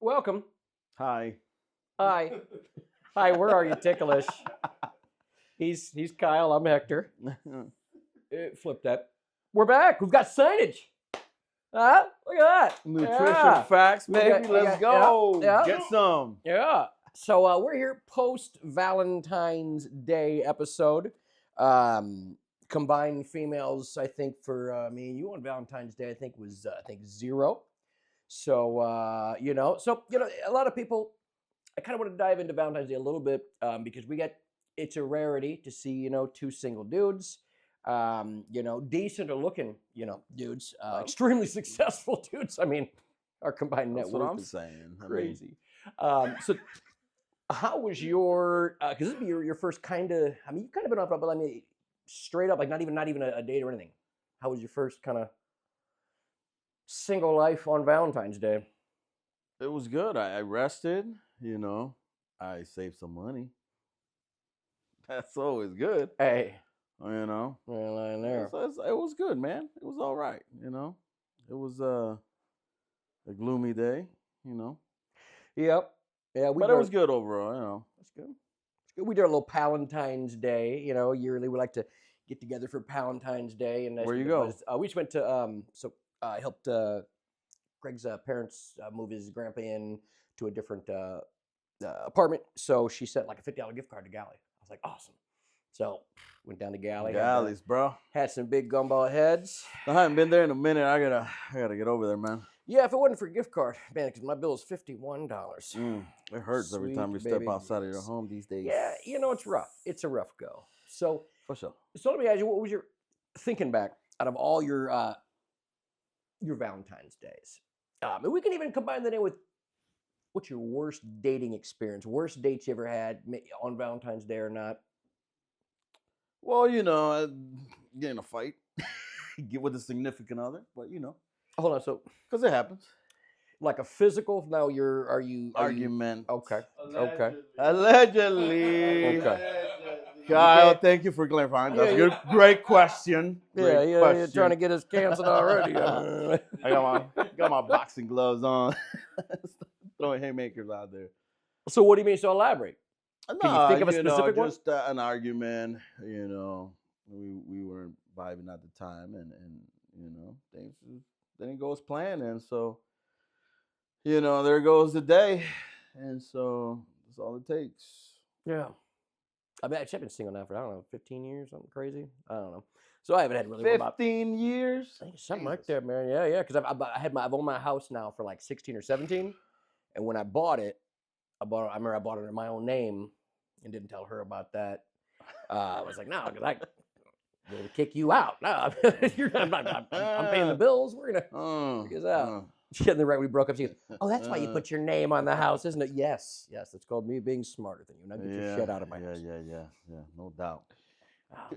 Welcome. Hi. Hi. Hi, where are you, Tickle-ish? He's Kyle, I'm Hector. Flip that. We're back. We've got signage. Huh? Look at that. Nutrition facts, baby. Let's go. yeah. Get some. Yeah. So we're here post Valentine's Day episode. Combined females, I think, for me and you on Valentine's Day, I think was 0. So a lot of people. I kind of want to dive into Valentine's Day a little bit because it's a rarity to see, two single dudes, decent looking, dudes, extremely successful dudes. I mean, our combined net That's what worth I'm is saying. crazy. So how was your, because this would be your first kind of, you've kind of been off, but I mean, straight up, like not even a date or anything. How was your first kind of single life on Valentine's Day? It was good. I rested, I saved some money. That's always good. Hey. Well, I there. it was good, man. It was all right, It was a gloomy day, Yep. Yeah, but it was good overall, That's good. It's good. We did a little Valentine's Day, yearly. We like to get together for Valentine's Day. And Where you go? We just went to I helped Greg's parents move his grandpa in to a different apartment. So she sent like a $50 gift card to Galley. I was like, awesome. So went down to Galley. Galleys, bro. Had some big gumball heads. I haven't been there in a minute. I gotta get over there, man. Yeah, if it wasn't for a gift card, man, because my bill is $51. It hurts every time you step outside of your home these days. Yeah, it's rough. It's a rough go. So for sure. So let me ask you, what was your thinking back out of all your Valentine's days? And we can even combine that in with what's your worst dating experience, worst dates you ever had on Valentine's Day or not? Well, get in a fight, get with a significant other, but Hold on, so because it happens. Like a physical? Now are you argument? Okay. Allegedly. Okay. Kyle, thank you for clarifying. That's good. Great question. Great question. You're trying to get us canceled already. I got my boxing gloves on. Throwing haymakers out there. So what do you mean? So elaborate. Can you think of a specific one? Just an argument. We weren't vibing at the time, and things didn't go as planned, and so there goes the day, and so that's all it takes. Yeah. I've been single now for, I don't know, 15 years, something crazy. I don't know. So I haven't had really 15 years? I think something like that, man. Yeah. Because I've owned my house now for like 16 or 17. And when I bought it, I remember I bought it in my own name and didn't tell her about that. I was like, no, because I'm going to kick you out. No, I'm paying the bills. We're going to figure this out. Getting the right, we broke up. She goes, "Oh, that's why you put your name on the house, isn't it?" Yes. It's called me being smarter than you. Now get your shit out of my house. Yeah. No doubt.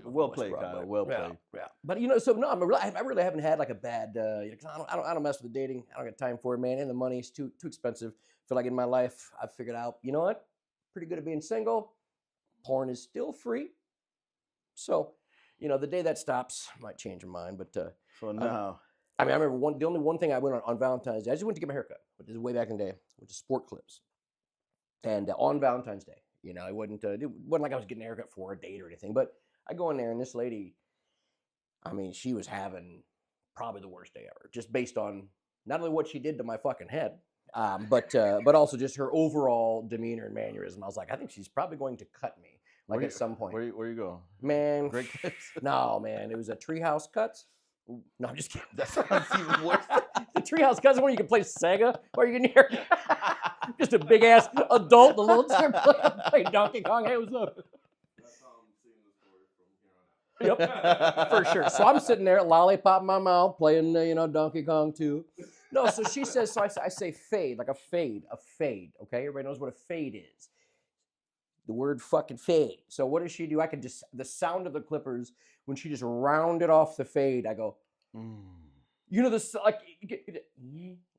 Well played, Kyle. Well played. Yeah. But so no, I really haven't had like a bad. I don't mess with the dating. I don't got time for it, man. And the money is too expensive. I feel like in my life, I've figured out. You know what? Pretty good at being single. Porn is still free. So, the day that stops, I might change my mind. But for now. I remember the only one thing I went on Valentine's Day. I just went to get my haircut, which is way back in the day, which is Sport Clips. And on Valentine's Day, it wasn't like I was getting a haircut for a date or anything. But I go in there, and this lady, she was having probably the worst day ever, just based on not only what she did to my fucking head, but also just her overall demeanor and mannerism. I was like, I think she's probably going to cut me, at some point. Where you go? Man, Great clips. No, man, it was a Treehouse Cuts. No, I'm just kidding. That sounds even worse. The Treehouse Cuts where you can play Sega, or you can hear just a big ass adult, the little play Donkey Kong. Hey, what's up? That's how I'm seeing the story from here on out. Yep, for sure. So I'm sitting there, lollipop in my mouth, playing Donkey Kong 2. No, so she says. So I say fade, like a fade. Okay, everybody knows what a fade is. The word fucking fade. So what does she do? I can just, the sound of the clippers, when she just rounded off the fade, I go, this, like,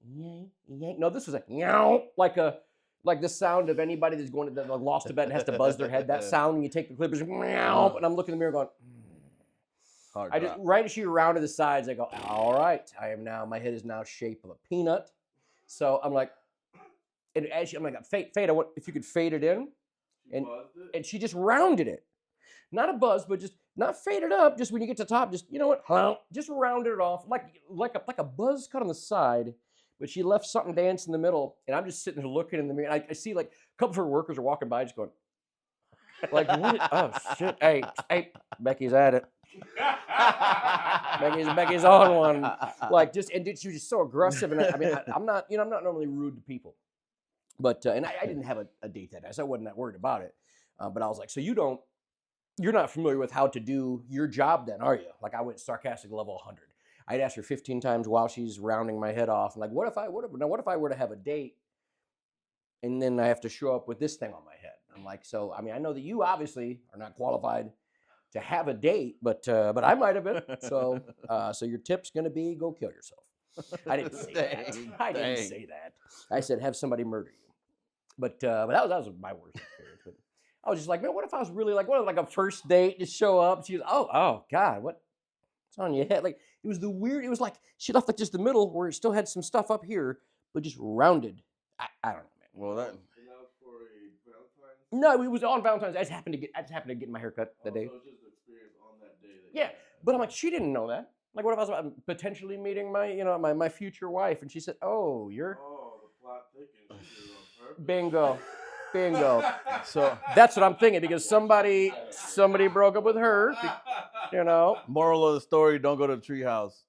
no, this was like the sound of anybody that's going to the lost a bet and has to buzz their head. That sound when you take the clippers, and I'm looking in the mirror going, right as she rounded the sides, I go, all right, my head is now shaped of a peanut. So I'm like, and as I'm like, fade. I want if you could fade it in, She and buzzed it? and she just rounded it, not a buzz, but just not faded up. Just when you get to the top, just you know what, just rounded it off like a buzz cut on the side. But she left something dance in the middle, and I'm just sitting there looking in the mirror. I see like a couple of her workers are walking by, just going, like, what? Oh shit! Hey, Becky's at it. Becky's on one. Like just and dude, she was just so aggressive. And I mean, I'm not I'm not normally rude to people, but and I didn't have a date that night, so I wasn't that worried about it. But I was like, so you're not familiar with how to do your job, then, are you? Like I went sarcastic level 100. I'd ask her 15 times while she's rounding my head off. I'm like, what if I were to have a date and then I have to show up with this thing on my head? I'm like, so I mean, I know that you obviously are not qualified to have a date, but I might have been. So so your tip's gonna be go kill yourself. I didn't say that. I didn't say that. I said have somebody murder you. But that was my worst experience. But I was just like, man, what if I was really like, what like a first date, just show up? She was, oh God, what's on your head? Like it was it was like she left like just the middle where it still had some stuff up here, but just rounded. I don't know, man. Well, that. And that was for a Valentine's? No, it was on Valentine's. I just happened to get my haircut that day. So it was just the experience on that day. That Yeah, but I'm like, she didn't know that. Like, what if I was potentially meeting my future wife, and she said, "Oh, you're Oh, the plot thickens. She did it on purpose. bingo." So That's what I'm thinking because somebody broke up with her. moral of the story: don't go to the treehouse.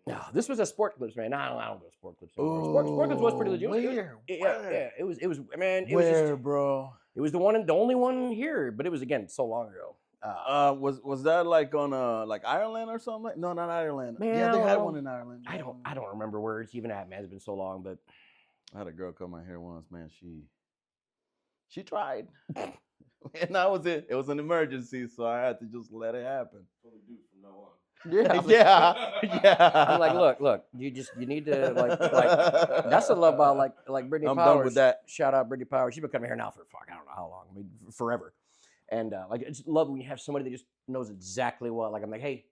No, this was a Sport Clips, man. No, I don't go to Sport Clips anymore. Sport Clips was pretty legit. Where? Yeah. It was. Man, it was Where, just. bro? It was the only one here, but it was again so long ago. Was that like on like Ireland or something? No, not Ireland. Man, yeah, I they don't had know. one in Ireland. I don't remember where it's even at, man. It's been so long, but I had a girl cut my hair once, man. She tried, and that was it. It was an emergency, so I had to just let it happen. Only do from now on. Yeah. I'm like, look, you need to like that's a love about like Brittany I'm Powers. done with that. Shout out Brittany Powers. She's been cutting my hair now for I don't know how long. I mean, forever. And like I just love when you have somebody that just knows exactly what. Like I'm like, hey,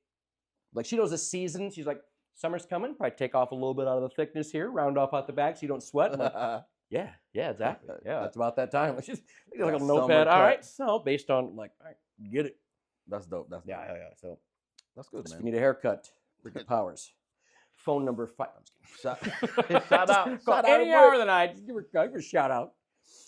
like she knows the season. She's like, summer's coming. Probably take off a little bit out of the thickness here, round off out the back so you don't sweat. I'm like, yeah, exactly. Yeah, it's about that time. It's just like a That notepad. summer All right, cut. so based on like, all right, get it. That's dope. That's dope. Yeah. So That's good, if you man. need a haircut, Brittany Powers. Phone number 5. I'm just Shout, shout out. Call Shout any out hour of the night. Just give her a shout out.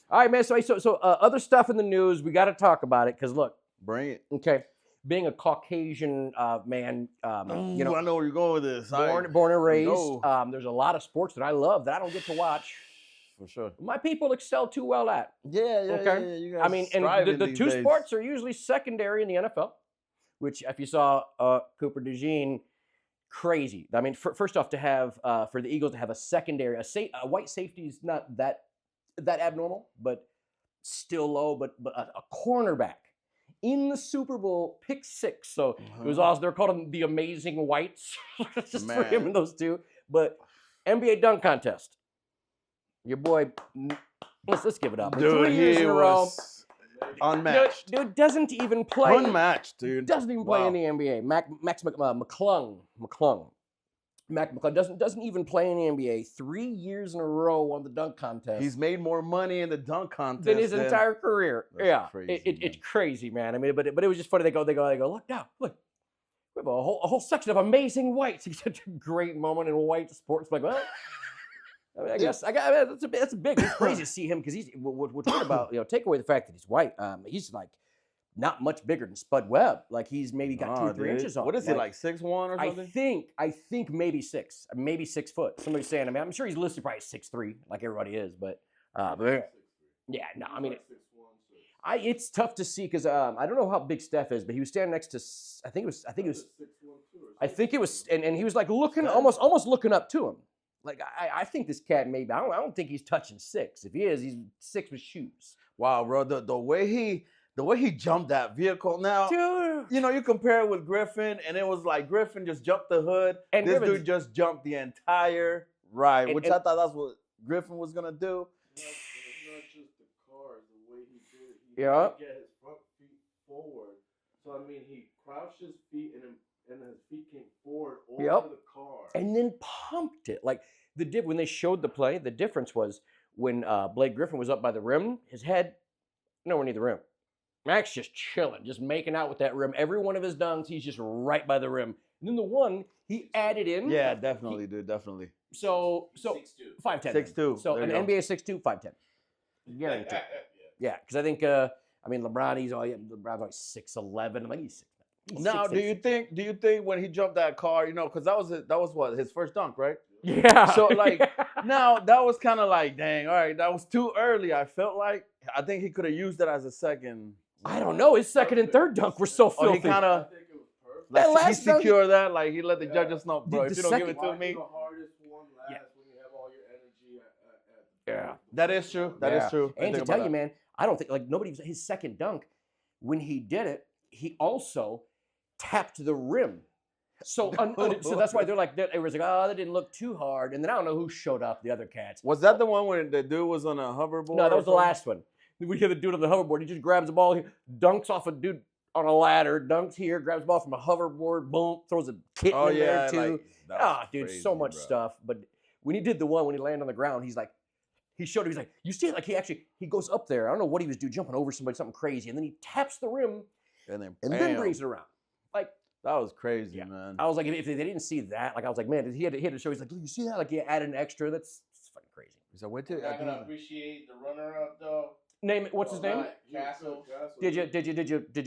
All right, man. So other stuff in the news. We got to talk about it because look, Bring it. okay, being a Caucasian man, I know where you're going with this. born and raised, know. there's a lot of sports that I love that I don't get to watch. For sure. My people excel too well at. Yeah. Okay. You guys I mean, and thriving the these two days. sports are usually secondary in the NFL, which if you saw Cooper DeJean, crazy. I mean, first off, to have for the Eagles to have a secondary, a white safety is not that abnormal, but still low. But a cornerback in the Super Bowl, pick 6. So it was awesome. They're called them the Amazing Whites, just for him Man. and those two. But NBA dunk contest, your boy. Let's give it up. Dude, 3 years in a row. was unmatched. Dude doesn't even play. Unmatched, dude. Doesn't even play Wow. in the NBA. Max McClung doesn't even play in the NBA. 3 years in a row won the dunk contest. He's made more money in the dunk contest than his entire career. That's Yeah, crazy, it's crazy, man. I mean, but it was just funny. They go. Look now, look. We have a whole section of amazing whites. It's such a great moment in white sports. Like, well, I mean, I guess that's big. It's crazy to see him because we're talking about take away the fact that he's white. He's like not much bigger than Spud Webb. Like he's maybe got 2 or 3 inches on. What is he like 6'1" or I something? think maybe 6, maybe 6 foot. Somebody's saying. I mean, I'm sure he's listed probably 6'3", like everybody is. But yeah, no, I mean. It's tough to see because I don't know how big Steph is, but he was standing next to I think it was and he was like looking almost looking up to him. Like I think this cat maybe I don't think he's touching 6. If he is, he's 6 with shoes. Wow, bro, the way he jumped that vehicle now. Dude. You compare it with Griffin, and it was like Griffin just jumped the hood, And this Griffin's- dude just jumped the entire ride, And- which and- I thought that's what Griffin was gonna do. It's not just the car, the way he did it. He Yeah. had to get his front feet forward. So I mean, he crouched his feet and his feet came forward over Yep. the car. And then pumped it. Like when they showed the play, the difference was when Blake Griffin was up by the rim, his head nowhere near the rim. Max just chilling, just making out with that rim. Every one of his dunks, he's just right by the rim. And then the one he added in. Yeah, definitely, dude, definitely. So 6'2". 5'10". 6'2". So There an you go. NBA 6'2", 5'10". Guaranteed. Yeah, because I think LeBron, LeBron's like 6'11". I'm like, he's 6'9". Now, do you think when he jumped that car, because that was what his first dunk, right? Yeah. So like now that was kind of like, dang, all right, that was too early. I felt like I think he could have used it as a second. I don't know. His second and third dunk were so Oh, he filthy. kind I of think it was perfect. That he last dunk- secured that, like he let the judges know, bro. The If you don't give it second- to me, The hardest one last Yeah. when you have all your energy at Yeah. that is true. That is true. I And to think tell about you, man, I don't think like his second dunk, when he did it, he also tapped the rim. So so that's why they're like, it was like, oh, that didn't look too hard. And then I don't know who showed up, the other cats. Was that the one when the dude was on a hoverboard? No, that or was the something? last one. We hear the dude on the hoverboard. He just grabs the ball, he dunks off a dude on a ladder, dunks here, grabs the ball from a hoverboard, boom, throws a kitten Oh in yeah, there too. that was Ah, dude, crazy, so much bro. stuff. But when he did the one when he landed on the ground, he's like, he showed him, he's like, you see it? Like he goes up there. I don't know what he was doing, jumping over somebody, something crazy, and then he taps the rim And then then brings it around. Like, that was crazy, Yeah. man. I was like, if they didn't see that, like I was like, man, he had to show. He's like, you see that? Like he added an extra. That's fucking crazy. He said, wait I'm till not gonna appreciate the runner-up though. Name it. What's his name? Castle. Did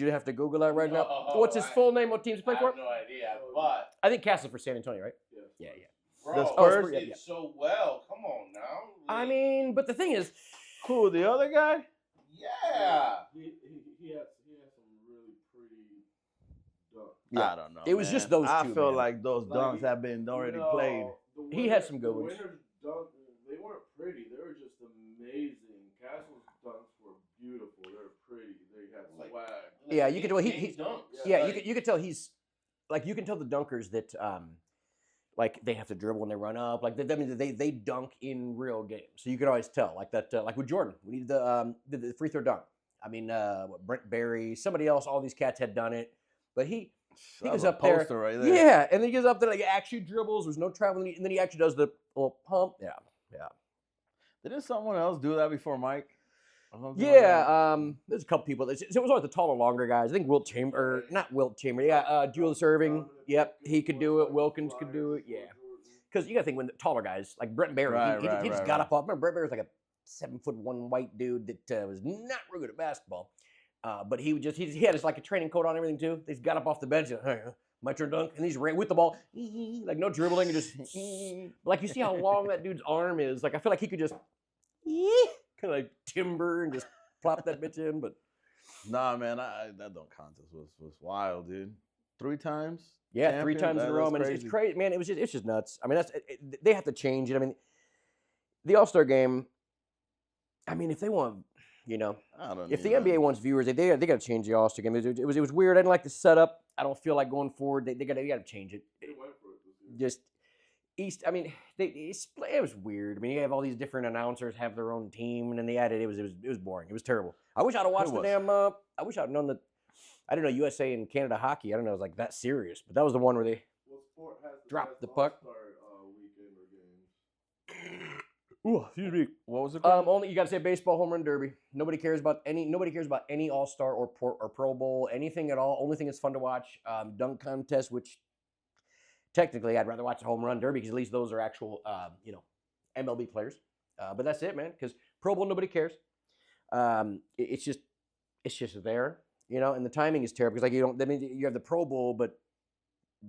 you have to Google that right now? No, What's his full name? What teams he I play for? have no idea, but I think Castle for San Antonio, right? yeah. Yeah. Bro, The Spurs? he did so well. Come on now. I mean, but the thing is, Who, the other guy? yeah. He had some really pretty dunks. Yeah. I don't know. It was man. just those I two, feel man. like those dunks have been already played. He had some good ones. The winners dunk, they weren't pretty. They were just amazing. Castle's dunks were beautiful. They were pretty. They had swag. yeah, you could tell he dunks. yeah, you could tell he's like, you can tell the dunkers that like they have to dribble when they run up. Like they dunk in real games, so you could always tell. Like that, like with Jordan, we needed the free throw dunk. I mean, Brent Barry, somebody else, all these cats had done it, but he That goes was a up there. poster right there. Yeah, and then he goes up there, like actually dribbles. There's no traveling, and then he actually does the little pump. Yeah. Didn't someone else do that before Mike? Or something like Yeah, that? there's a couple people. It was always the taller, longer guys. I think Wilt Chamber, not Wilt Chamber. Yeah, Julius Irving. Yep, he could do it. Wilkins could do it. Yeah, because you got to think when the taller guys like Brent Barry, he just got up off. Remember, Brent Barry was like a 7'1" white dude that was not real good at basketball, but he had his like a training coat on and everything too. He just got up off the bench. And, hey, my turn dunk, and he's ran with the ball, like no dribbling, and just like you see how long that dude's arm is. Like I feel like he could just kind of like timber and just plop that bitch in, but Nah, man, that dunk contest was wild, dude. 3 times? yeah, champion? 3 times in a row, man. It's crazy, man. It's just nuts. I mean, they have to change it. I mean, the All-Star game. I mean, if they want, I don't if the know. NBA wants viewers, they got to change the All-Star game. It was weird. I didn't like the setup. I don't feel like going forward. They got to change it. They went for it this year. Just East. I mean, it was weird. I mean, you have all these different announcers have their own team, and then they added. It was boring. It was terrible. I wish I'd have watched the was. damn. I wish I'd known that. I didn't know USA and Canada hockey. I don't know. It was like that serious, but that was the one where they What sport has the Drop best the puck. All-Star, weekend or games? Ooh, excuse me. What was it called? Only you got to say baseball home run derby. Nobody cares about any All-Star or Pro Bowl, anything at all. Only thing that's fun to watch, dunk contest, which technically I'd rather watch the home run derby because at least those are actual, MLB players. But that's it, man. Because Pro Bowl, nobody cares. It's just there, and the timing is terrible because you have the Pro Bowl, but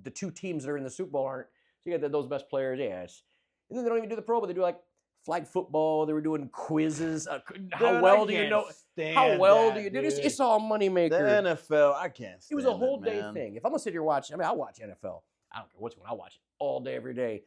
the 2 teams that are in the Super Bowl aren't. So you got those best players, yes. And then they don't even do the Pro Bowl. They do like flag football. They were doing quizzes. How well do you know? How well do you do? It's all moneymaker. The NFL, I can't stand It was a whole day man. thing. If I'm gonna sit here and watch, I'll watch NFL. I don't care which one. I'll watch it all day, every day.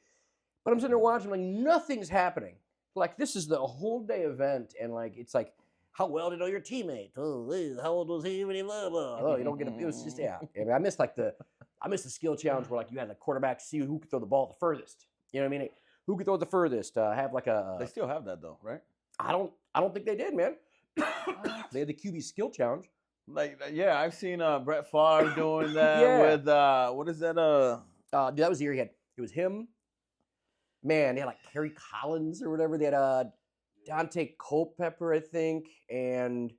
But I'm sitting there watching, like nothing's happening. Like this is the whole day event, and like it's like, how well do you know your teammate? Oh, how old was he when he blah blah? Oh, you don't get it was just yeah. I mean, I missed the skill challenge where like you had the quarterback see who could throw the ball the furthest. You know what I mean? Who could throw it the furthest? Have like a. They still have that though, right? I don't think they did, man. They had the QB skill challenge. Like, yeah, I've seen Brett Favre doing that Yeah. with what is that? That was the year he had. It was him. Man, they had like Kerry Collins or whatever. They had Dante Culpepper, I think, and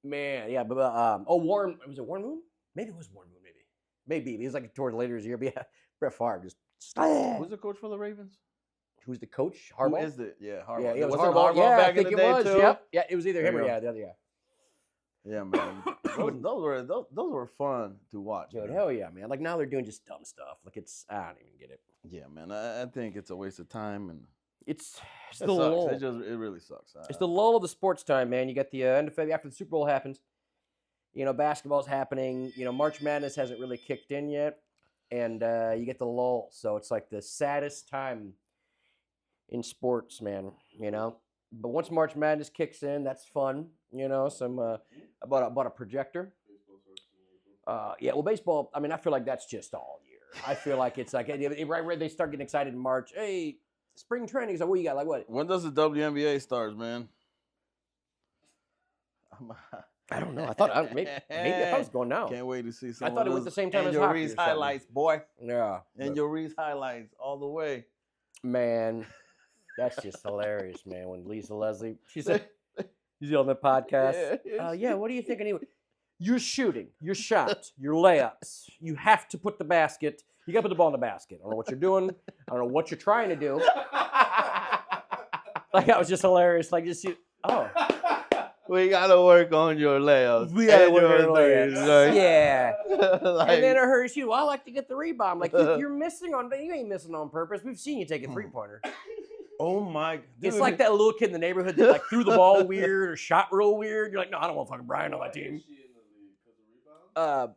man, yeah, but Warren. Was it Warren Moon? Maybe it was Warren Moon. Maybe he was like towards later this year. But yeah, Brett Favre just. Who's the coach for the Ravens? Who's the coach? Who Harbaugh. is it? Yeah, Harbaugh. Yeah, it was Wasn't Harbaugh. Yeah, I back in think the it day was. too? Yep. Yeah, it was either him There or you go. the other. Yeah. Yeah, man. Those were fun to watch. Dude, man. hell yeah, man. Like now they're doing just dumb stuff. Like I don't even get it. Yeah, man. I think it's a waste of time, and It's it the sucks. lull. It really sucks. It's the lull of the sports time, man. You got the end of February after the Super Bowl happens. Basketball's happening. March Madness hasn't really kicked in yet, and you get the lull. So it's like the saddest time in sports, man. But once March Madness kicks in, that's fun. I bought a projector. Yeah, well, baseball. I mean, I feel like that's just all year. I feel like it's like right where they start getting excited in March. Hey, spring training. So what you got? Like what? When does the WNBA start, man? I don't know. I thought maybe I was going now. Can't wait to see some. I thought it was the same time as Angel hockey or Reese something. highlights, boy. Yeah, Angel Reese highlights all the way. man, that's just hilarious, man. When Lisa Leslie, she said, she's on the podcast. Yeah, what do you think? Anyway, you're shooting, your shots, your layups. You have to put the basket. You got to put the ball in the basket. I don't know what you're doing. I don't know what you're trying to do. Like that was just hilarious. Like just We gotta work on your layups. We gotta work on your layups. things, like- Yeah. like- And then her shoot. Well, I like to get the rebound. Like you're missing on. You ain't missing on purpose. We've seen you take a 3-pointer. oh my! Dude. It's like that little kid in the neighborhood that like threw the ball weird or shot real weird. You're like, no, I don't want fucking Brian on my team. Is she in the league because of rebounds?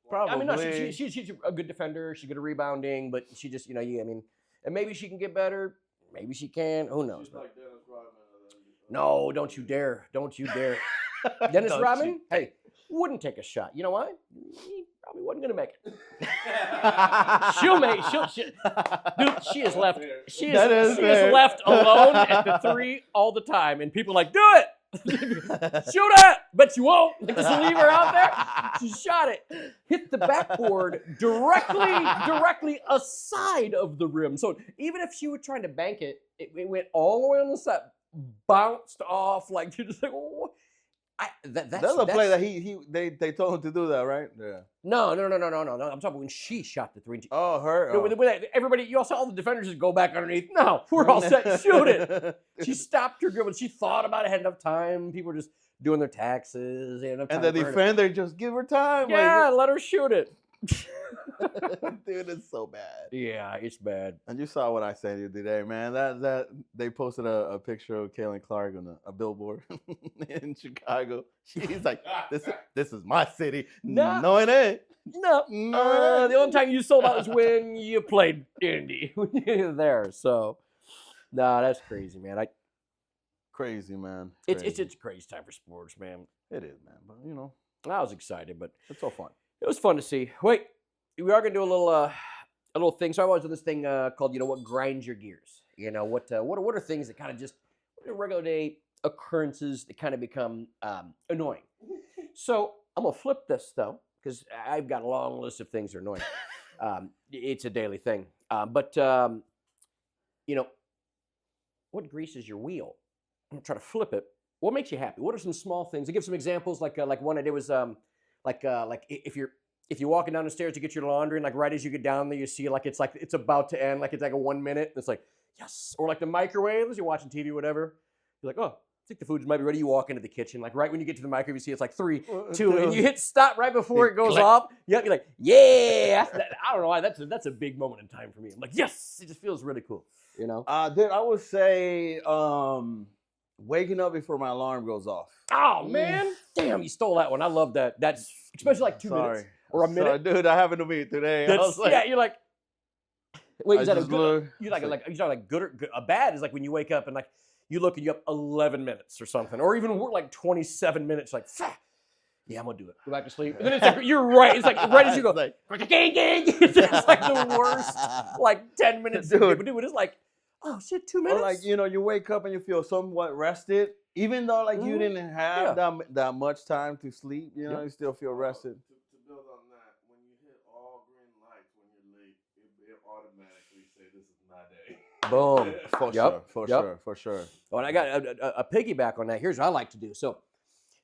Probably. I mean, no, she's a good defender. She's good at rebounding, but she just, and maybe she can get better. Maybe she can. Who knows? She's like Dennis Rodman. No, don't you dare. Don't you dare. Dennis Don't Rodman, you- hey, wouldn't take a shot. You know why? He probably wasn't going to make it. Dude, she is left. She is left alone at the 3 all the time. And people are like, do it. Shoot it. But you won't. Like, just leave her out there. She shot it. Hit the backboard directly aside of the rim. So even if she were trying to bank it, it went all the way on the side. Bounced off like you're just like that's a play that they told him to do that, right? Yeah. No. I'm talking when she shot the 3. Oh, her. No, when everybody, you all saw all the defenders just go back underneath. No, we're all set. Shoot it. She stopped her dribble. She thought about it. Had enough time. People were just doing their taxes. And the defender just give her time. Yeah, let her shoot it. Dude, it's so bad. Yeah, it's bad. And you saw what I said to you today, man. That they posted a picture of Kaylin Clark on a billboard in Chicago. She's like, this is my city. Nah. No, it ain't. No. The only time you sold out was when you played Indy. When you were there. So, nah, that's crazy, man. Crazy, man. It's a crazy time for sports, man. It is, man. But I was excited, but it's so fun. it was fun to see. Wait, we are gonna do a little thing. So I always do this thing called what grinds your gears. What are things that kind of just regular day occurrences that kind of become annoying. So I'm gonna flip this though because I've got a long list of things that are annoying. It's a daily thing, but what greases your wheel? I'm gonna try to flip it. What makes you happy? What are some small things? I give some examples. Like one I did was like if you're walking down the stairs to get your laundry and like right as you get down there you see it's about to end, like it's like a 1 minute. It's like yes, or like the microwave as you're watching TV, whatever. You're like, oh, I think the food might be ready. You walk into the kitchen, like right when you get to the microwave, you see it's like 3, 2, and you hit stop right before it goes off. Yep, you're like, yeah. I don't know why. That's a big moment in time for me. I'm like, yes, it just feels really cool. Dude, I would say waking up before my alarm goes off. Oh man, damn, you stole that one. I love that. That's especially like 2 minutes or a minute. Sorry, dude, I happened to me today. I was like, yeah, you're like, wait, is I that a just good? look- You like good or good? A bad is like when you wake up and like you look and you have 11 minutes or something, or even more like 27 minutes. Like, yeah, I'm gonna do it. Go back to sleep. And then it's like you're right. It's like right as you go, It's like, gang, gang. It's like the worst. Like 10 minutes. Dude. But dude, it's like, oh shit, 2 minutes. or like you wake up and you feel somewhat rested, even though like you didn't have that much time to sleep. You Yep. still feel rested. To build on that, when you hit all green lights when you're late, it automatically say this is my day. Boom. For Yep, sure, yep. for sure. Oh, and I got a piggyback on that. Here's what I like to do. So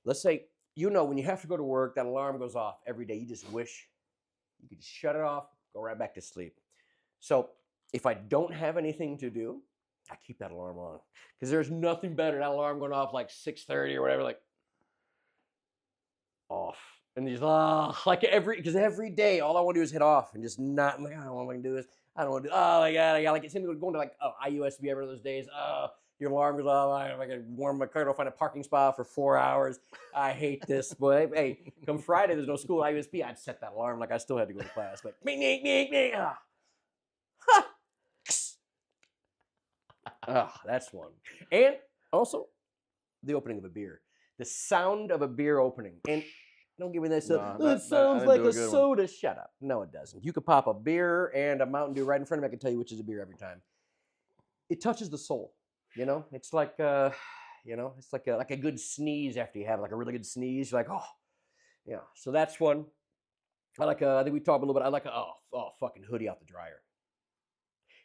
let's say, when you have to go to work, that alarm goes off every day. You just wish you could just shut it off, go right back to sleep. So if I don't have anything to do, I keep that alarm on. Because there's nothing better than that alarm going off like 6:30 or whatever, like off. And just because every day all I want to do is hit off and just not. I'm like, I don't want to do this. I don't want to do. Oh my god, I got like it's going to like IUSB every those days. Your alarm goes off. I got to warm my car, go find a parking spot for 4 hours. I hate this. But hey, come Friday, there's no school at IUSB. I'd set that alarm like I still had to go to class. But that's one. And also the opening of a beer. The sound of a beer opening. And don't give me this. It sounds like a soda. Shut up. No, it doesn't. You could pop a beer and a Mountain Dew right in front of me. I can tell you which is a beer every time. It touches the soul. It's like it's like a good sneeze after you have like a really good sneeze. You're like, oh, yeah. So that's one. I like. I think we talked a little bit. I like fucking hoodie out the dryer.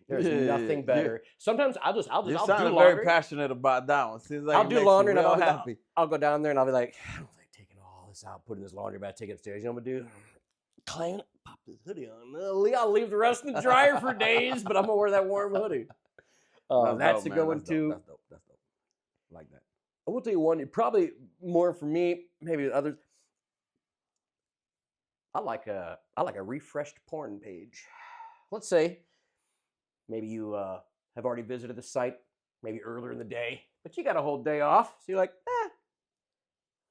There's nothing better. Sometimes I'll do laundry. Very passionate about that one. Seems like I'll do laundry and happy. I'll go down there and I'll be like, I don't feel like taking all this out, putting this laundry bag, take it upstairs. You know what I'm gonna do? Clean, pop this hoodie on. I'll leave the rest in the dryer for days, but I'm gonna wear that warm hoodie. That's a good one too. That's dope. I like that. I will tell you one. Probably more for me, maybe others. I like a refreshed porn page. Let's say maybe you have already visited the site, maybe earlier in the day, but you got a whole day off. So you're like,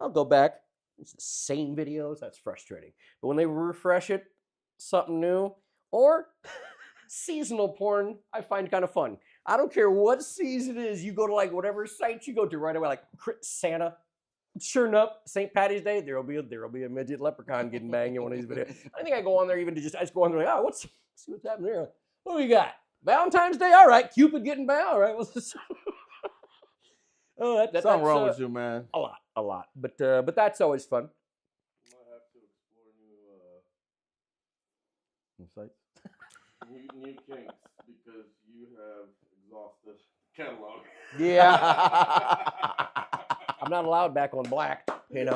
I'll go back. It's the same videos. That's frustrating. But when they refresh it, something new, or seasonal porn, I find kind of fun. I don't care what season it is. You go to like whatever site you go to right away, like Santa. Sure enough, St. Patty's Day, there'll be a midget leprechaun getting banged in one of these videos. I think I go on there even to I just go on there like, see what's happening there. What do we got? Valentine's Day, all right. Cupid getting banged, all right. That's something wrong with you, man. A lot. But that's always fun. You might have to explore new sites, new kinks because you have exhausted catalog. Yeah. I'm not allowed back on black, There's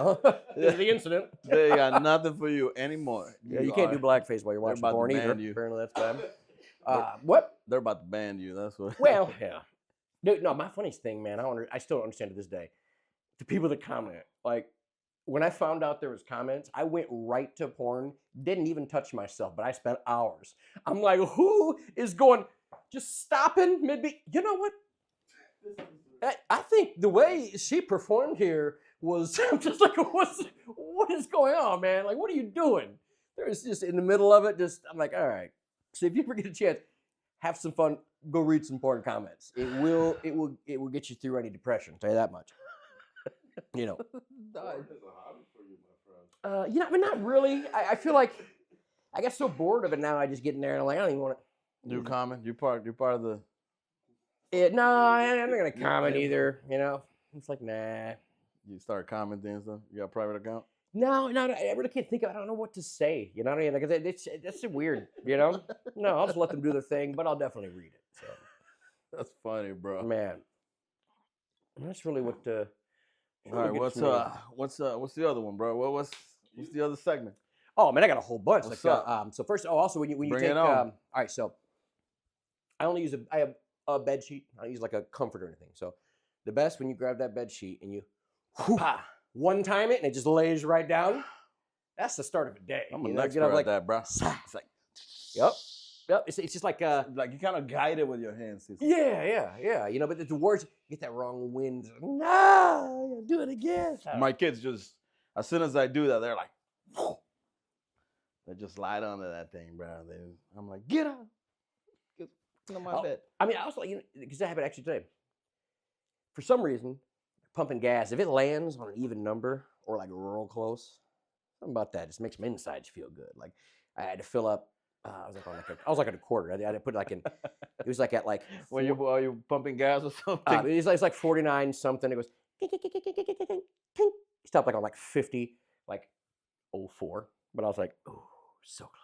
the incident. They got nothing for you anymore. Yeah, you can't do blackface while you're watching porn either. Apparently that's bad. What? They're about to ban you. That's what. Well, yeah. Dude, no, my funniest thing, man, I still don't understand to this day. The people that comment, like, when I found out there was comments, I went right to porn, didn't even touch myself, but I spent hours. I'm like, who is just stopping mid-beat? You know what? I think the way she performed here was just like, what is going on, man? Like, what are you doing? There's just in the middle of it, I'm like, all right. So if you ever get a chance, have some fun, go read some porn comments. It will get you through any depression, I'll tell you that much. Porn is a hobby for you, my friend. I mean, not really. I feel like I get so bored of it now. I just get in there and I'm like, I don't even want to. New comment. You're part of the. No, I'm not gonna comment either. It's like nah. You start commenting and stuff. You got a private account? No, I really can't think of. I don't know what to say. You know what I mean? Like that's weird. No, I'll just let them do their thing, but I'll definitely read it. So that's funny, bro. Man, that's really what. All right, what's the other one, bro? What's the other segment? Oh man, I got a whole bunch. What's up? So first, also when you Bring take, it on. all right, so I only use I have a bed sheet. I don't use like a comfort or anything. So the best when you grab that bed sheet and you one time it and it just lays right down. That's the start of a day. I'm an expert at that, bro. It's like, yep. It's just like you kind of guide it with your hands. Yeah. But the words get that wrong wind. No, do it again. My kids just as soon as I do that, they're like, they just slide onto that thing, bro. I'm like, get up. Get on my bed. I mean, I was like, because that happened actually today. For some reason, pumping gas, if it lands on an even number or like real close, something about that just makes my insides feel good. Like I had to fill up. I was like at a quarter. I had to put it like in. It was like at like. When you pumping gas or something? It's like 49 something. It goes. Stopped like on like 50, like 04. But I was like, oh, so close.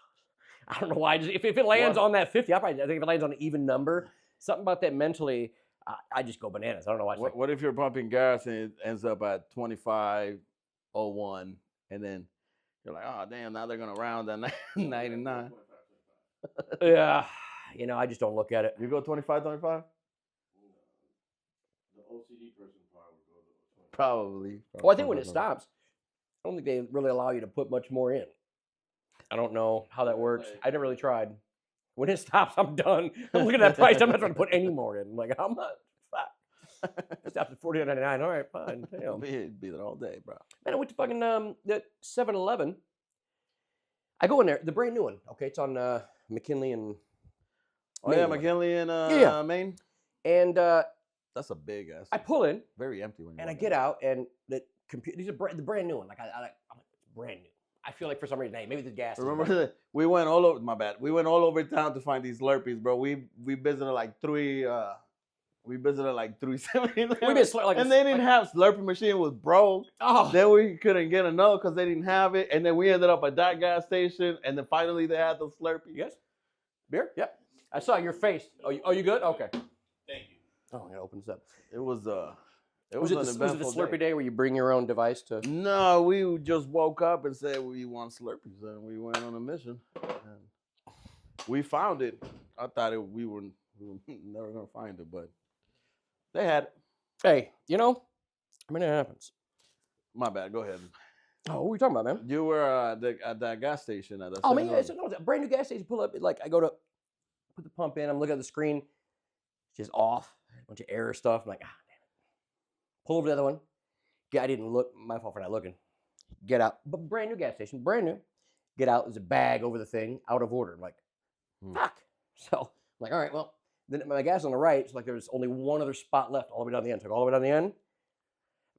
I don't know why. If it lands on that 50, I think if it lands on an even number, something about that mentally, I just go bananas. I don't know why. What if you're pumping gas and it ends up at 25.01, and then you're like, oh damn, now they're gonna round at 99. Yeah, I just don't look at it. You go 25, 25? The OCD person probably would go to 25. Probably. Well, I think when it stops, I don't think they really allow you to put much more in. I don't know how that works. I never really tried. When it stops, I'm done. I'm looking at that price. I'm not trying to put any more in. I'm like, how much? Fuck. It stops at $49.99. All right, fine. Damn. Be there all day, bro. Man, I went to fucking the 7-Eleven. I go in there, the brand new one. Okay, it's on McKinley and Oh Maine. yeah, McKinley and Yeah. Maine. And That's a big ass. I pull in Very empty when you. and I walk get in. out, and the computer. These are the brand new one. Like I'm like, it's brand new. I feel like for some reason, hey, maybe the gas. Remember, we went all over. My bad. We went all over town to find these Slurpees, bro. We visited like three. We visited like 370. We missed like, and they didn't have Slurpee machine was broke. Oh, Then we couldn't get another because they didn't have it. And then we ended up at that gas station. And then finally they had the Slurpee. yes. Beer? Yep. I saw your face. Oh, you good? Okay. Thank you. Oh, I gotta open this up. It was Was it an the eventful Slurpee day where you bring your own device to? No, we just woke up and said we want Slurpees, and we went on a mission. And we found it. I thought we were never gonna find it, but they had it. Hey, I mean, it happens. My bad. Go ahead. Oh, what are we talking about, man? You were at that gas station at the. Oh, man, 7-Eleven. it's a brand new gas station. Pull up, like I go to put the pump in. I'm looking at the screen. It's just off. A bunch of error stuff. I'm like, damn it. Pull over to the other one. Yeah, I didn't look. My fault for not looking. Get out. But brand new gas station. Brand new. Get out. There's a bag over the thing. Out of order. I'm like, fuck. So I'm like, all right, well, then my gas on the right. It's like there's only one other spot left all the way down the end. Took all the way down the end.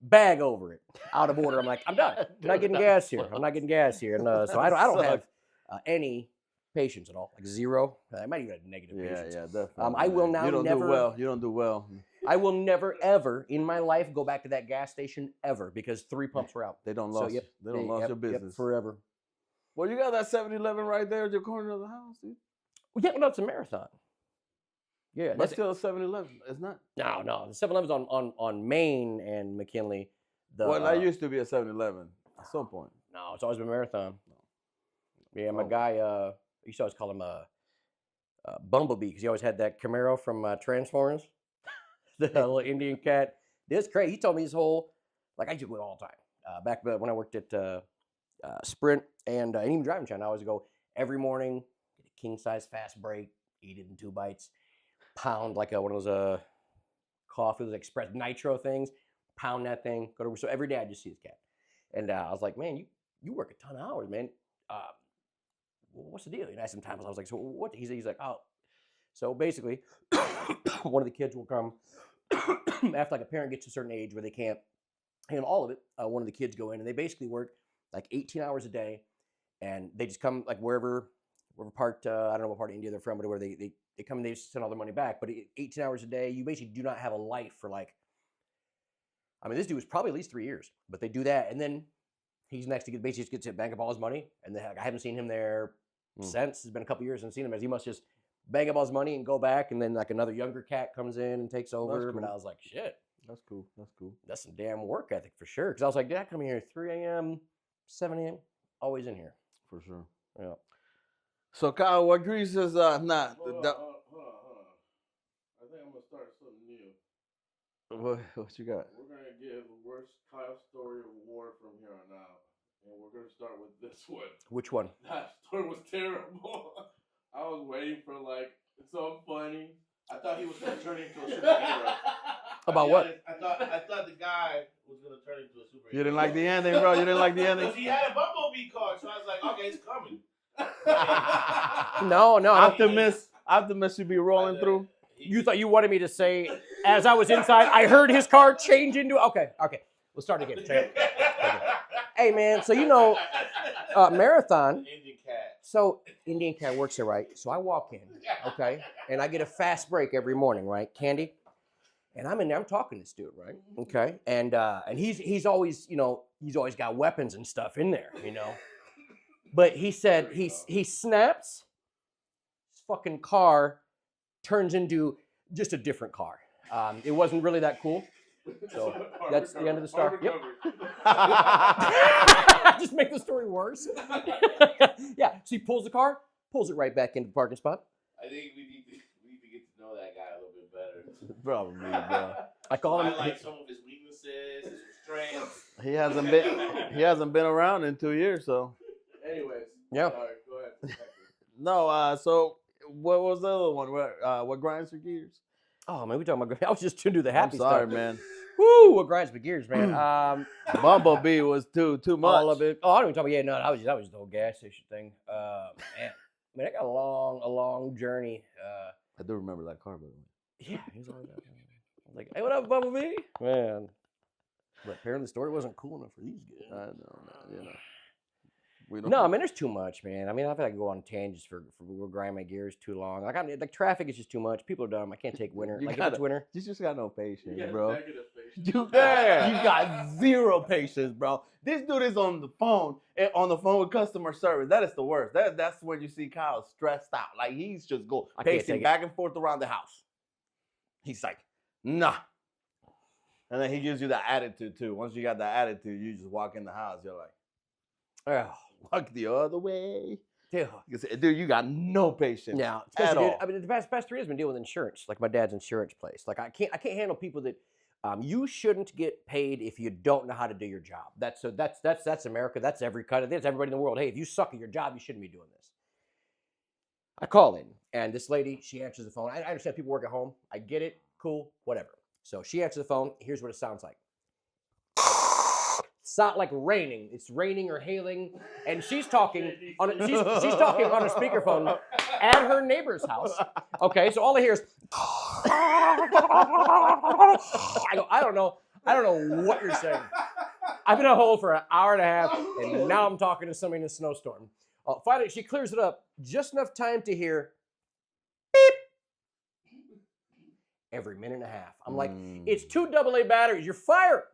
Bag over it. Out of order. I'm like, I'm done. I'm not getting gas here. I'm not getting gas here. And so I don't have any patience at all. Like zero. I might even have negative patience. Yeah, definitely. I will now You don't never. do well. You don't do well. I will never ever in my life go back to that gas station ever because 3 pumps were out. They don't So, lose. yep, They don't lose your business. forever. Well, you got that 7-Eleven right there at your corner of the house, dude. Well, yeah, no, it's a marathon. Yeah, But that's still a 7-Eleven. It's not. no. The 7-Eleven's on Main and McKinley. Well, that used to be a 7-Eleven at some point. No, it's always been marathon. Yeah, my Oh. guy. I used to always call him Bumblebee because he always had that Camaro from Transformers, the little Indian cat. This crazy. He told me his whole I used to do it all the time. Back when I worked at Sprint and even driving channel, I always go every morning, get a king size fast break, eat it in 2 bites, pound like one of those coffee, those express nitro things, pound that thing, go to so every day I just see his cat. And I was like, man, you work a ton of hours, man. What's the deal? And I asked him times. I was like, so what? He's like, oh. So basically, one of the kids will come after like a parent gets to a certain age where they can't handle all of it. One of the kids go in and they basically work like 18 hours a day, and they just come like wherever part I don't know what part of India they're from, but where they come and they send all their money back. But 18 hours a day, you basically do not have a life for like. I mean, this dude was probably at least 3 years, but they do that, and then he's next to basically just gets to bank up all his money, and then I haven't seen him there since. It's been a couple years since I've seen him, as he must just bang up all his money and go back, and then like another younger cat comes in and takes over. Cool. But I was like, shit, That's cool. that's some damn work ethic for sure. Because I was like, yeah, I come here at 3 a.m., 7 a.m., always in here. For sure. Yeah. So Kyle, what grease is not? Hold on. I think I'm gonna start something new. What you got? We're gonna give worst Kyle story award from here on out, and we're gonna start with this one. Which one? That story was terrible. I was waiting for like something funny. I thought he was gonna turn into a superhero. About what? I thought the guy was gonna turn into a superhero. You didn't like the ending, bro. You didn't like the ending. Because he had a bumblebee card, so I was like, okay, it's coming. No. Optimus should be rolling through. You thought you wanted me to say, as I was inside, I heard his car change into. Okay. We'll start again. Okay. Hey, man. So marathon. Indian cat. So Indian cat works here, right? So I walk in, okay, and I get a fast break every morning, right? Candy, and I'm in there. I'm talking to this dude, right? Okay, and he's always, he's always got weapons and stuff in there, But he said he snaps. His fucking car turns into just a different car. It wasn't really that cool. So that's the end of the story. Yep. Just make the story worse. Yeah. So he pulls the car, pulls it right back into the parking spot. I think we need to get to know that guy a little bit better. Probably, bro. I call him. I like some of his weaknesses, his strengths. He hasn't been around in 2 years, so. Anyways. Yeah. Sorry, go ahead. No, so what was the other one? What grinds your gears? Oh man, we talking about. I was just to do the happy I'm sorry, stuff. man. Woo! What grinds my gears, man? Bumblebee was too much. All of it. Oh, I don't even talk about. Yeah, no, that was the whole gas station thing. Man, I mean, I got a long journey. I do remember that car, by the way. Yeah, he was all that. I was like, hey, what up, Bumblebee? Man, but apparently the story wasn't cool enough for these guys. I know, man. You know. We don't. No, I mean, there's too much, man. I mean, I feel like I go on tangents for grind my gears too long. Like traffic is just too much. People are dumb. I can't take winter. If it's winter. You just got no patience, You got bro. negative patience. You got zero patience, bro. This dude is on the phone with customer service. That is the worst. That's when you see Kyle stressed out. Like he's just pacing back and forth around the house. He's like, nah. And then he gives you that attitude too. Once you got that attitude, you just walk in the house. You're like, Oh, walk the other way. dude. Dude, you got no patience. Yeah, at especially, all. dude, I mean, the past 3 years I've been dealing with insurance, like my dad's insurance place. Like I can't handle people that you shouldn't get paid if you don't know how to do your job. That's America. That's that's everybody in the world. Hey, if you suck at your job, you shouldn't be doing this. I call in, and this lady, she answers the phone. I understand people work at home. I get it. Cool, whatever. So she answers the phone. Here's what it sounds like. Sound like raining. It's raining or hailing, and she's talking on she's talking on a speakerphone at her neighbor's house. Okay, so all I hear is I go, I don't know what you're saying. I've been on hold for an hour and a half, and now I'm talking to somebody in a snowstorm. Finally, she clears it up just enough time to hear beep every minute and a half. I'm like, it's 2 AA batteries. Your fire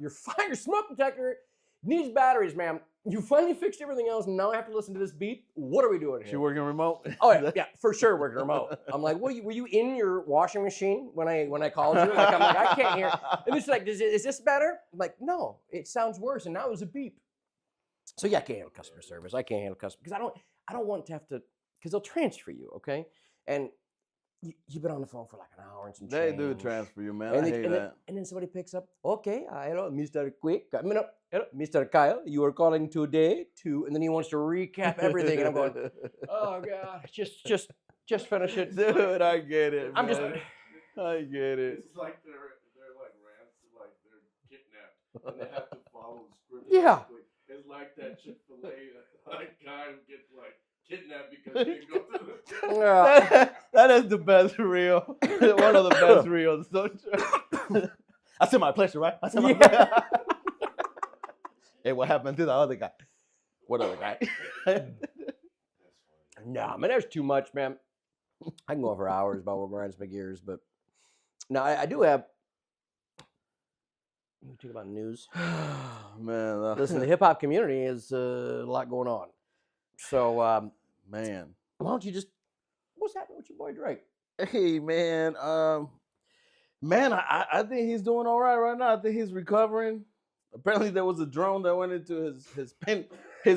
smoke detector needs batteries, ma'am. You finally fixed everything else, and now I have to listen to this beep. What are we doing here? She working remote? Oh yeah, for sure working remote. I'm like, were you in your washing machine when I called you? Like, I'm like, I can't hear. And she's like, is this better? I'm like, no, it sounds worse, and now it's a beep. So yeah, I can't handle customer service. I can't handle customer because I don't want to have to, because they'll transfer you, okay? And you've been on the phone for like an hour and some They change. do transfer you, man. And I hate that. And then somebody picks up, okay, hello, Mr. Quick, hello, Mr. Kyle, you are calling today to, and then he wants to recap everything, and I'm going, oh God, just finish it. Dude, I get it, I'm just, man. I get it. It's like they're like rants, like they're kidnapped, and they have to follow the script. Yeah. It's like that Chick-fil-A like guy who gets like kidnapped because he didn't go to the. That is the best reel. One of the best reels. So I said my pleasure, right? I said my pleasure. Hey, what happened to the other guy? What other guy? Nah, man, there's too much, man. I can go on for hours about what grinds my gears, but no, I do have. Let me talk about news. Man, Listen, the hip hop community is a lot going on. So, man, why don't you just? What's happening with your boy Drake? hey, man, I think he's doing all right now. I think he's recovering. Apparently, there was a drone that went into his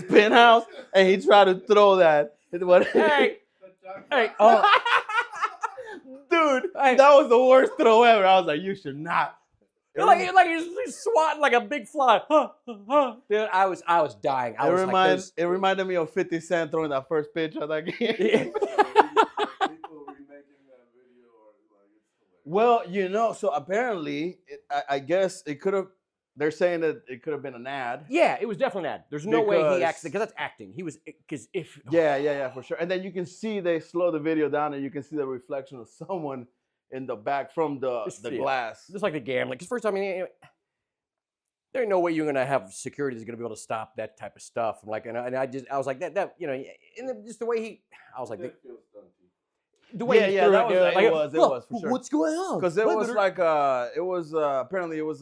penthouse, and he tried to throw that. Hey, dude, that was the worst throw ever. I was like, you should not. like he's swatting like a big fly. Dude, I was dying. It reminded me of 50 Cent throwing that first pitch of that game. Well, so apparently, I guess it could have. They're saying that it could have been an ad. Yeah, it was definitely an ad. There's no way he acted, because that's acting. He was, because if. Yeah, for sure. And then you can see they slow the video down, and you can see the reflection of someone in the back from the glass. Just like the gambling. Because first, I mean, there ain't no way you're gonna have security that's gonna be able to stop that type of stuff. I'm like, and I was like that, and just the way he, I was like, the way he threw it was for sure. What's going on? Because it was like apparently it was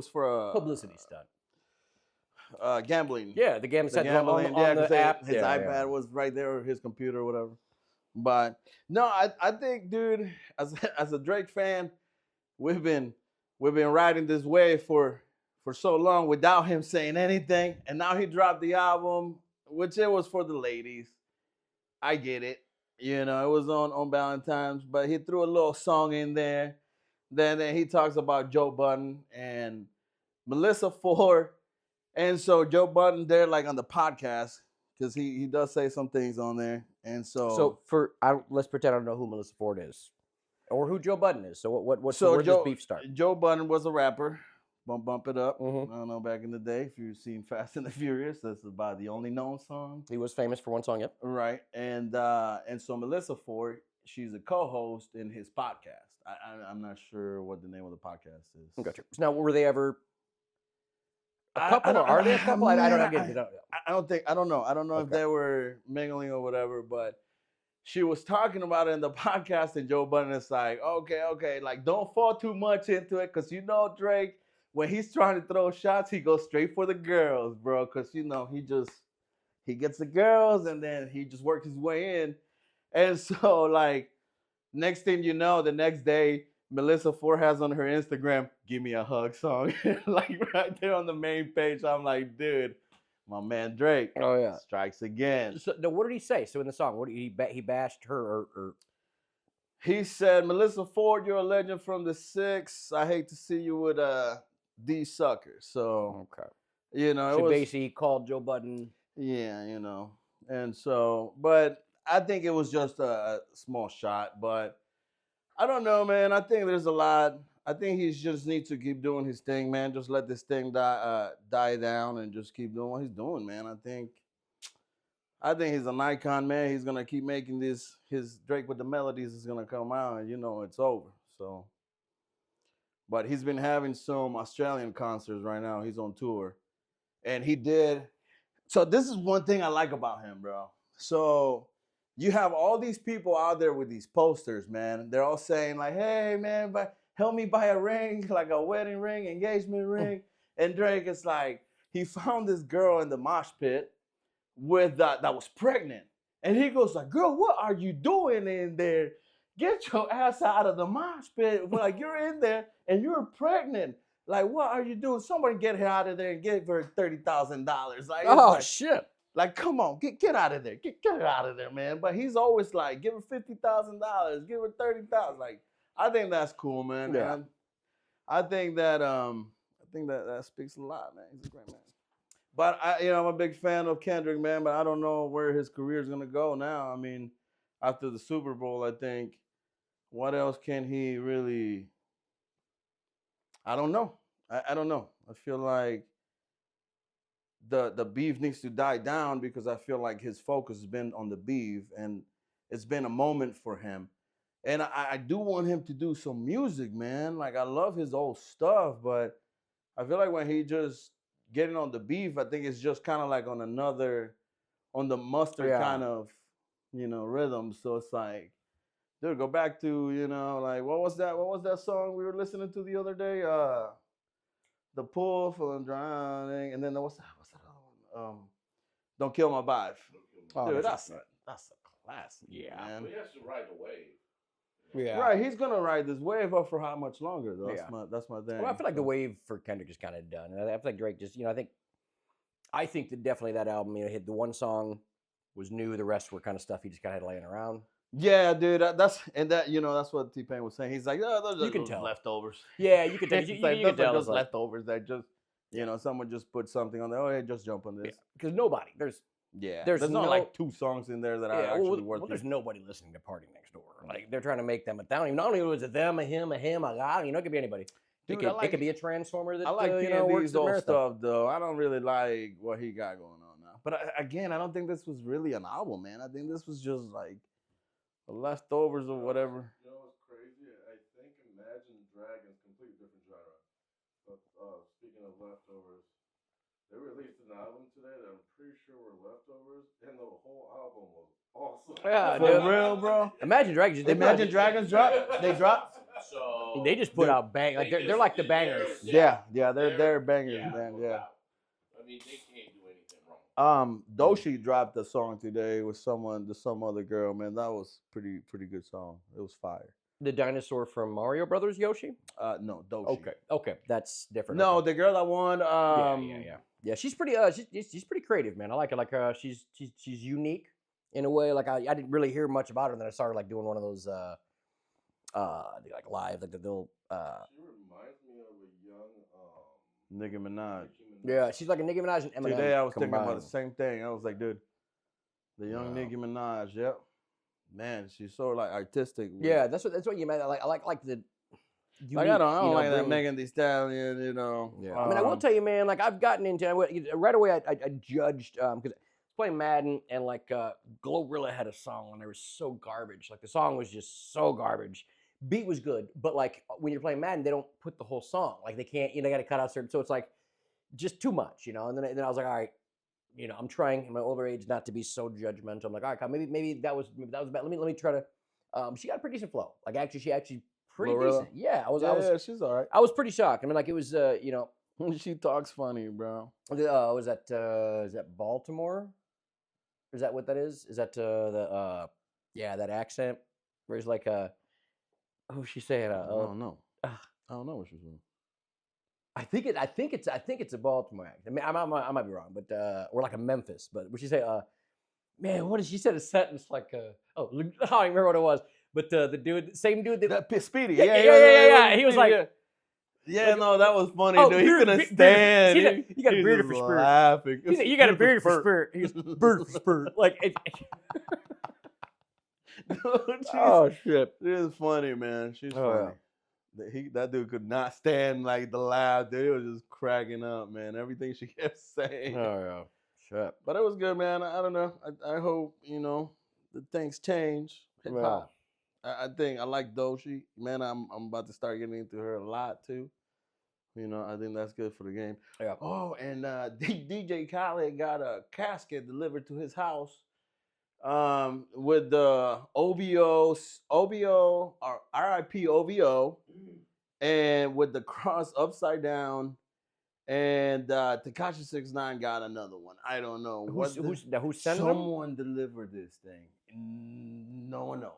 for a publicity stunt. Gambling. Yeah, the gambling. Yeah, on the app. His iPad was right there, or his computer, or whatever. But no, I think, dude, as a Drake fan, we've been riding this wave for so long without him saying anything, and now he dropped the album, which it was for the ladies. I get it. You know, it was on Valentine's, but he threw a little song in there. Then he talks about Joe Budden and Melissa Ford. And so Joe Budden there, like on the podcast, because he does say some things on there. And So let's pretend I don't know who Melissa Ford is, or who Joe Budden is. So what's so where does Joe, this beef start? Joe Budden was a rapper. Bump it up. Mhm. I don't know, back in the day, if you've seen Fast and the Furious, that's about the only known song. He was famous for one song, yep. Right. And so Melissa Ford, she's a co-host in his podcast. I'm not sure what the name of the podcast is. Gotcha. So now, were they ever a I couple, or are they a couple? I don't know. I don't know. I don't know if Okay. they were mingling or whatever, but she was talking about it in the podcast, and Joe Budden is like, okay, like don't fall too much into it, because you know Drake, when he's trying to throw shots, he goes straight for the girls, bro, because you know he gets the girls and then he just works his way in, and so like next thing you know, the next day, Melissa Ford has on her Instagram, "Give Me a Hug" song, like right there on the main page. I'm like, dude, my man Drake, Oh yeah, strikes again. So now, what did he say? So in the song, what did he bashed her or He said, "Melissa Ford, you're a legend from the '6. I hate to see you with these suckers." So okay? you know, it So was basically, he called Joe Budden. yeah, you know, and so, but I think it was just a small shot, but. I don't know, man. I think there's a lot. I think he just needs to keep doing his thing, man. Just let this thing die down and just keep doing what he's doing, man. I think he's an icon, man. He's gonna keep making this. His Drake with the Melodies is gonna come out, and you know it's over. So, but he's been having some Australian concerts right now. He's on tour, and he did. So this is one thing I like about him, bro. So you have all these people out there with these posters, man. They're all saying like, "Hey, man, help me buy a ring, like a wedding ring, engagement ring." And Drake is like, he found this girl in the mosh pit with that was pregnant, and he goes like, "Girl, what are you doing in there? Get your ass out of the mosh pit! Like you're in there and you're pregnant. Like what are you doing? Somebody get her out of there and give her $30,000. Like Oh shit! like, come on, get out of there. Get her out of there, man." But he's always like, give her $50,000, give her $30,000. Like, I think that's cool, man. Yeah. And I think that speaks a lot, man. He's a great man. But I'm a big fan of Kendrick, man. But I don't know where his career is gonna go now. I mean, after the Super Bowl, I think, what else can he really? I don't know. I don't know. I feel like the beef needs to die down, because I feel like his focus has been on the beef, and it's been a moment for him. And I do want him to do some music, man. Like I love his old stuff, but I feel like when he just getting on the beef, I think it's just kind of like on the mustard Yeah. kind of, rhythm. So it's like, dude, go back to, like what was that song we were listening to the other day? The Pool for Drowning, and then what's that other one? Don't Kill My Vibe. Oh, Dude, that's that's a classic. Yeah. Man. But he has to ride the wave. Yeah. Right, he's gonna ride this wave up for how much longer though? Yeah. That's my thing. Well, I feel like the wave for Kendrick is kind of done. And I feel like Drake just, I think that definitely that album, hit the one song was new. The rest were kind of stuff he just kind of had laying around. Yeah, dude, that's what T-Pain was saying. He's like, "Oh, those You are can just tell. leftovers." Yeah, you could tell. It's You like, can those tell. are It's just like, leftovers that just, someone just put something on there. Oh, hey, just jump on this. because nobody, There's there's not no- like 2 songs in there that are yeah, actually worth there's it. nobody listening to Party Next Door. Like they're trying to make them. I don't even know if it's a them, a him, a guy. It could be anybody. Dude, it could be a transformer that I like works P&D's the old marathon. stuff though. I don't really like what he got going on now. But again, I don't think this was really an album, man. I think this was just like the leftovers or whatever. You know what's crazy? I think Imagine Dragons, completely different genre. But speaking of leftovers, they released an album today that I'm pretty sure were leftovers, and the whole album was awesome. Yeah, For dude. real, bro. Imagine Dragons. Imagine Dragons drop. They drop. So They just put out bang. Like they're like the bangers. Yeah, they're bangers, man. Yeah. I mean, they can't do anything wrong. Doshi dropped a song today with some other girl, man. That was pretty good song. It was fire. The dinosaur from Mario Brothers, Yoshi. No, Doshi. Okay, that's different. No, okay. the girl that won. Yeah. She's pretty. She's pretty creative, man. I like her. Like, she's unique in a way. Like, I didn't really hear much about her, and then I started like doing one of those like live, like the little. She reminds me of a young Nicki Minaj. Yeah, she's like a Nicki Minaj and Eminem. Today I was thinking about combined. the same thing. I was like, dude, the young Nicki Minaj. Yep. Man, she's so like artistic. Yeah, that's what you meant. I like the. Like I don't like that Megan Thee Stallion, you know. Yeah. I mean, I will tell you, man. Like, I've gotten into right away. I judged because I was playing Madden, and like Glorilla had a song, and it was so garbage. Like, the song was just so garbage. Beat was good, but like when you're playing Madden, they don't put the whole song. Like, they can't. Got to cut out certain. So it's like just too much, you know. And then I was like, all right, I'm trying in my older age not to be so judgmental. I'm like, all right, maybe that was bad. Let me try to. She got a pretty decent flow. Like, she actually. Pretty Glorilla? decent. Yeah, Yeah, she's all right. I was pretty shocked. I mean, like, it was, She talks funny, bro. was that is that Baltimore? Is that what that is? Is that that accent where he's like who's she saying? I don't know. I don't know what she's doing. I think it's a Baltimore accent. I mean, I might be wrong, but or like a Memphis. But what she say? Man, what did she said a sentence like? I don't remember what it was. But the dude, same dude that Speedy. Yeah. He was like, yeah, no, that was funny, oh, dude. He couldn't stand. You got a beard for spirit. Laughing. He said, you got a beard for spirit. He goes, bird for spirit. Like, oh shit, it is funny, man. She's funny. Yeah. That dude could not stand like the laugh, dude. He was just cracking up, man. Everything she kept saying. Oh yeah, shit. But it was good, man. I don't know. I hope that things change. Hip hop. I think I like Doshi. Man, I'm about to start getting into her a lot too. I think that's good for the game. Yeah. Oh, and DJ Khaled got a casket delivered to his house with the OVO or RIP OVO and with the cross upside down. And Tekashi 6ix9ine got another one. I don't know. Who's sending Someone delivered this thing. No one knows.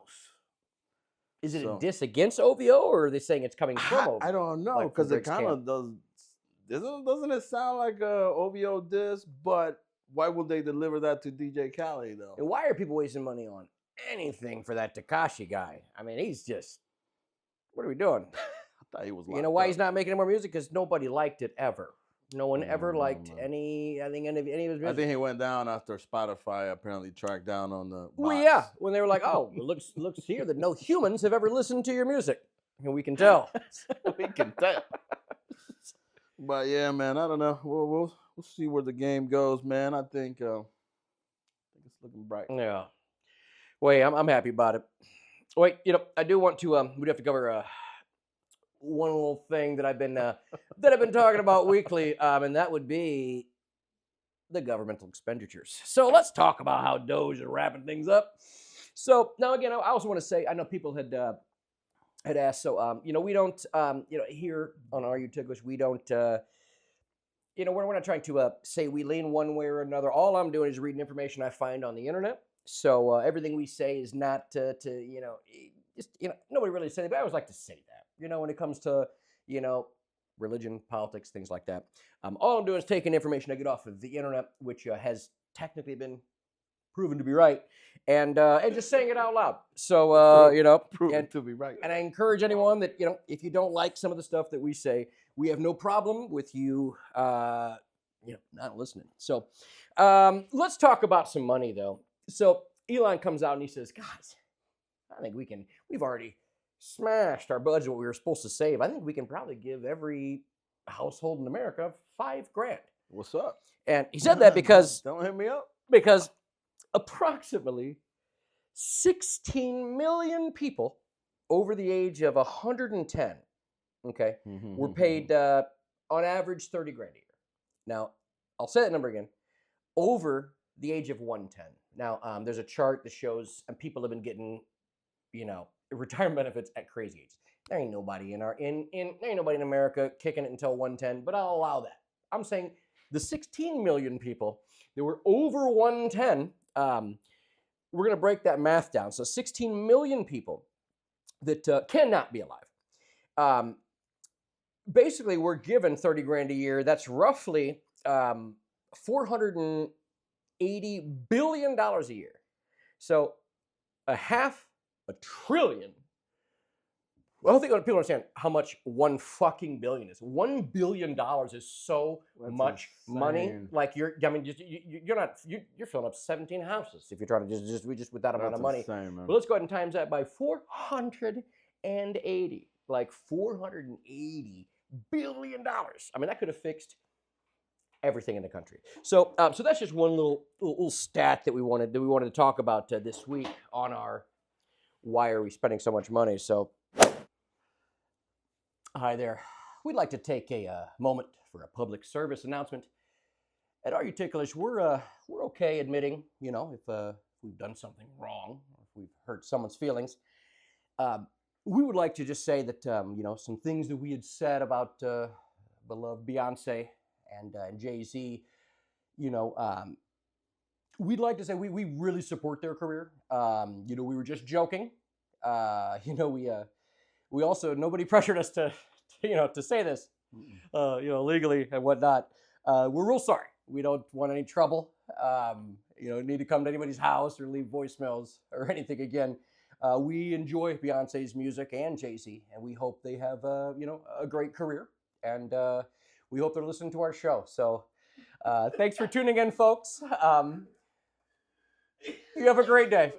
Is it a diss against OVO, or are they saying it's coming from OVO? I don't know, because it kind of does. Doesn't it sound like a OVO diss? But why would they deliver that to DJ Khaled though? And why are people wasting money on anything for that Tekashi guy? I mean, he's just. What are we doing? I thought he was. You know why he's not making any more music? Because nobody liked it ever. No one ever liked any of his music. I think he went down after Spotify apparently tracked down on the box. Well, yeah, when they were like, "Oh, it looks here that no humans have ever listened to your music," and we can tell. We can tell. But yeah, man, I don't know. We'll see where the game goes, man. I think it's looking bright. Yeah. Wait, I'm happy about it. Wait, I do want to. We do have to cover one little thing that I've been talking about weekly, and that would be the governmental expenditures. So let's talk about how Doge is wrapping things up. So now again, I also want to say, I know people had asked. So we don't here on Are You Tickle-ish, we don't we're not trying to say we lean one way or another. All I'm doing is reading information I find on the internet. So everything we say is not nobody really said it, but I always like to say that. When it comes to, religion, politics, things like that. All I'm doing is taking information I get off of the internet, which has technically been proven to be right, and just saying it out loud. So, proven to be right. And I encourage anyone that, if you don't like some of the stuff that we say, we have no problem with you, not listening. So let's talk about some money, though. So Elon comes out and he says, guys, I think we've already smashed our budget, what we were supposed to save. I think we can probably give every household in America $5,000. What's up? And he said that because don't hit me up. Because approximately 16 million people over the age of 110, okay, were paid on average $30,000 a year. Now, I'll say that number again. Over the age of 110. Now, there's a chart that shows people have been getting, retirement benefits at crazy ages. There ain't nobody in America kicking it until 110, but I'll allow that. I'm saying The 16 million people that were over 110, we're going to break that math down. So 16 million people that cannot be alive. Basically, we're given 30 grand a year. That's roughly $480 billion a year. So a half a trillion. Well, I don't think people understand how much one fucking billion is. $1 billion is so That's much money. insane. Like you're filling up 17 houses if you're trying to just with that amount of money. Insane, man. Well, let's go ahead and times that by 480. Like $480 billion. I mean, that could have fixed everything in the country. So, so that's just one little stat that we wanted to talk about this week on our Why Are We Spending So Much Money? So, hi there. We'd like to take a moment for a public service announcement. At Are You Tickle-ish, we're okay admitting, if we've done something wrong, or if we've hurt someone's feelings. We would like to just say that, some things that we had said about beloved Beyonce and Jay-Z, we'd like to say we really support their career. We were just joking. We also, nobody pressured us to say this, legally and whatnot. We're real sorry. We don't want any trouble. Need to come to anybody's house or leave voicemails or anything again. We enjoy Beyonce's music and Jay-Z, and we hope they have, a great career. And we hope they're listening to our show. So thanks for tuning in, folks. You have a great day.